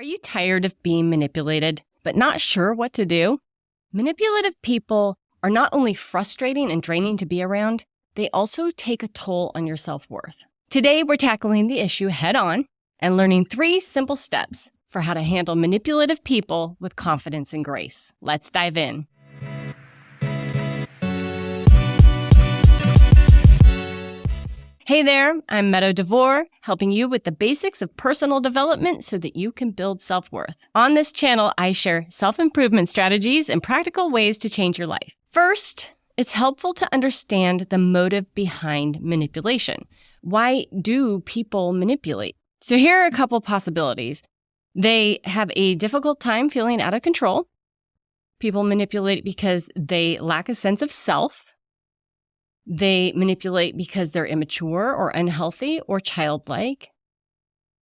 Are you tired of being manipulated, but not sure what to do? Manipulative people are not only frustrating and draining to be around, they also take a toll on your self-worth. Today, we're tackling the issue head-on and learning 3 simple steps for how to handle manipulative people with confidence and grace. Let's dive in. Hey there, I'm Meadow DeVore, helping you with the basics of personal development so that you can build self-worth. On this channel, I share self-improvement strategies and practical ways to change your life. First, it's helpful to understand the motive behind manipulation. Why do people manipulate? So here are a couple possibilities. They have a difficult time feeling out of control. People manipulate because they lack a sense of self. They manipulate because they're immature or unhealthy or childlike.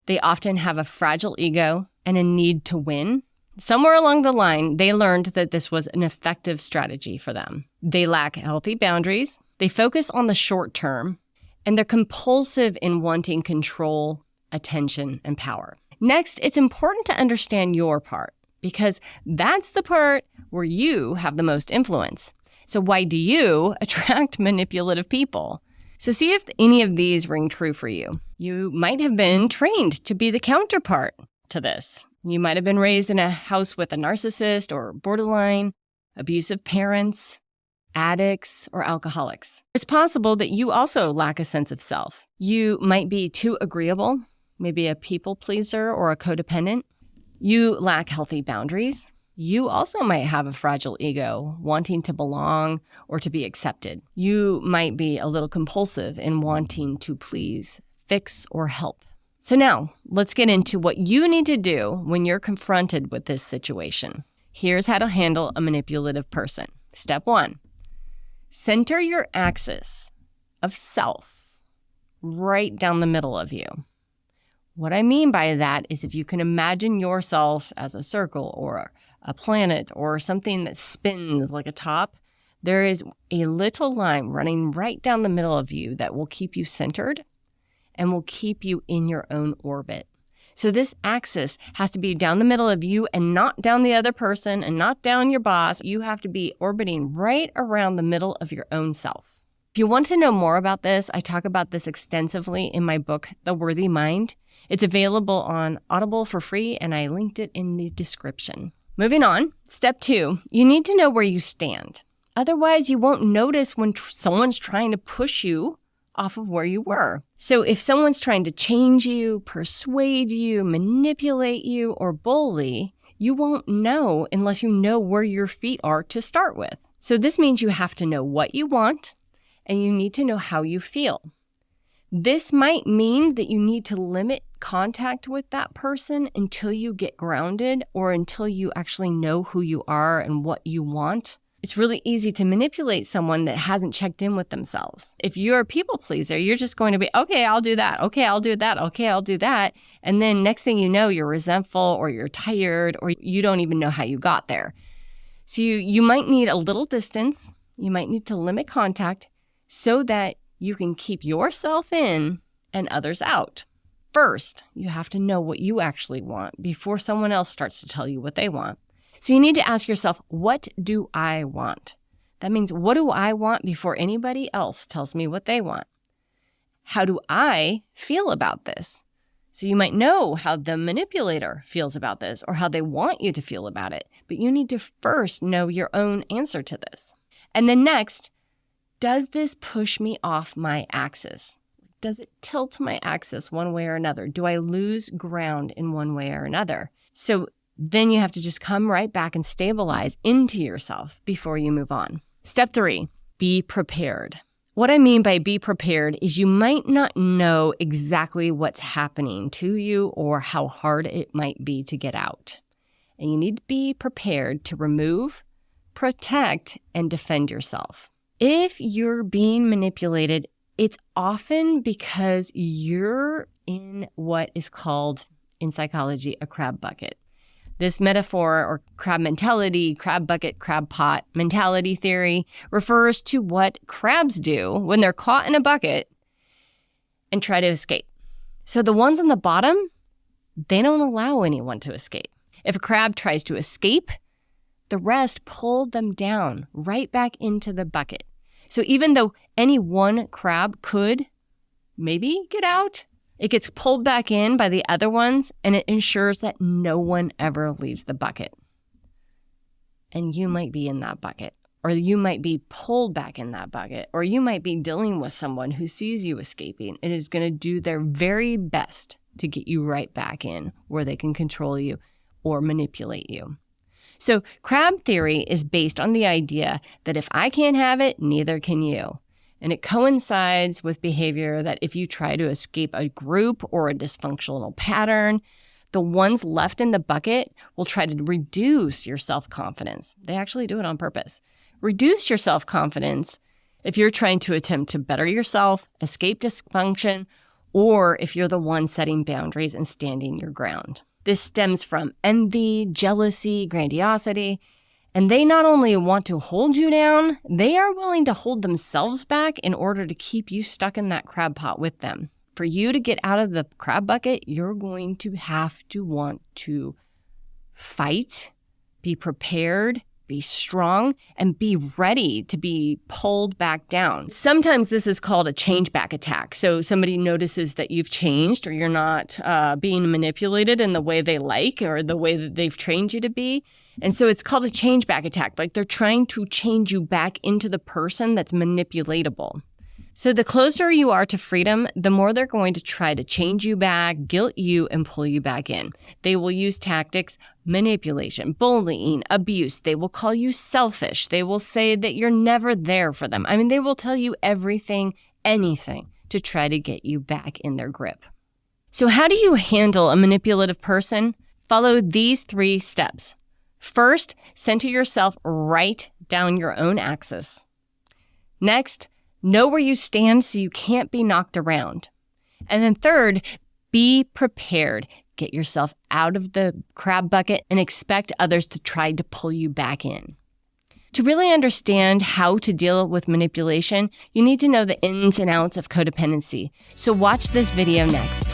They often have a fragile ego and a need to win. Somewhere along the line, they learned that this was an effective strategy for them. They lack healthy boundaries. They focus on the short term, and they're compulsive in wanting control, attention, and power. Next, it's important to understand your part because that's the part where you have the most influence. So why do you attract manipulative people? So see if any of these ring true for you. You might have been trained to be the counterpart to this. You might have been raised in a house with a narcissist or borderline, abusive parents, addicts, or alcoholics. It's possible that you also lack a sense of self. You might be too agreeable, maybe a people pleaser or a codependent. You lack healthy boundaries. You also might have a fragile ego, wanting to belong or to be accepted. You might be a little compulsive in wanting to please, fix, or help. So now, let's get into what you need to do when you're confronted with this situation. Here's how to handle a manipulative person. Step 1, center your axis of self right down the middle of you. What I mean by that is if you can imagine yourself as a circle or a planet or something that spins like a top, there is a little line running right down the middle of you that will keep you centered and will keep you in your own orbit. So this axis has to be down the middle of you and not down the other person and not down your boss. You have to be orbiting right around the middle of your own self. If you want to know more about this, I talk about this extensively in my book, The Worthy Mind. It's available on Audible for free, and I linked it in the description. Moving on, step 2, you need to know where you stand. Otherwise, you won't notice when someone's trying to push you off of where you were. So if someone's trying to change you, persuade you, manipulate you, or bully, you won't know unless you know where your feet are to start with. So this means you have to know what you want, and you need to know how you feel. This might mean that you need to limit contact with that person until you get grounded or until you actually know who you are and what you want. It's really easy to manipulate someone that hasn't checked in with themselves. If you're a people pleaser, you're just going to be, okay, I'll do that. Okay, I'll do that. Okay, I'll do that. And then next thing you know, you're resentful or you're tired or you don't even know how you got there. So you might need a little distance. You might need to limit contact so that you can keep yourself in and others out. First, you have to know what you actually want before someone else starts to tell you what they want. So you need to ask yourself, what do I want? That means, what do I want before anybody else tells me what they want? How do I feel about this? So you might know how the manipulator feels about this or how they want you to feel about it, but you need to first know your own answer to this. And then next, does this push me off my axis? Does it tilt my axis one way or another? Do I lose ground in one way or another? So then you have to just come right back and stabilize into yourself before you move on. Step 3, be prepared. What I mean by be prepared is you might not know exactly what's happening to you or how hard it might be to get out. And you need to be prepared to remove, protect, and defend yourself. If you're being manipulated, it's often because you're in what is called, in psychology, a crab bucket. This metaphor or crab mentality, crab bucket, crab pot mentality theory refers to what crabs do when they're caught in a bucket and try to escape. So the ones on the bottom, they don't allow anyone to escape. If a crab tries to escape, the rest pull them down right back into the bucket. So even though any one crab could maybe get out, it gets pulled back in by the other ones, and it ensures that no one ever leaves the bucket. And you might be in that bucket, or you might be pulled back in that bucket, or you might be dealing with someone who sees you escaping and is going to do their very best to get you right back in where they can control you or manipulate you. So crab theory is based on the idea that if I can't have it, neither can you. And it coincides with behavior that if you try to escape a group or a dysfunctional pattern, the ones left in the bucket will try to reduce your self-confidence. They actually do it on purpose. Reduce your self-confidence if you're trying to attempt to better yourself, escape dysfunction, or if you're the one setting boundaries and standing your ground. This stems from envy, jealousy, grandiosity, and they not only want to hold you down, they are willing to hold themselves back in order to keep you stuck in that crab pot with them. For you to get out of the crab bucket, you're going to have to want to fight, be prepared, be strong, and be ready to be pulled back down. Sometimes this is called a change back attack. So somebody notices that you've changed or you're not being manipulated in the way they like or the way that they've trained you to be. And so it's called a change back attack. Like they're trying to change you back into the person that's manipulatable. So the closer you are to freedom, the more they're going to try to change you back, guilt you, and pull you back in. They will use tactics, manipulation, bullying, abuse. They will call you selfish. They will say that you're never there for them. I mean, they will tell you everything, anything to try to get you back in their grip. So how do you handle a manipulative person? Follow these 3 steps. First, center yourself right down your own axis. Next, know where you stand so you can't be knocked around. And then third, be prepared. Get yourself out of the crab bucket and expect others to try to pull you back in. To really understand how to deal with manipulation, you need to know the ins and outs of codependency. So watch this video next.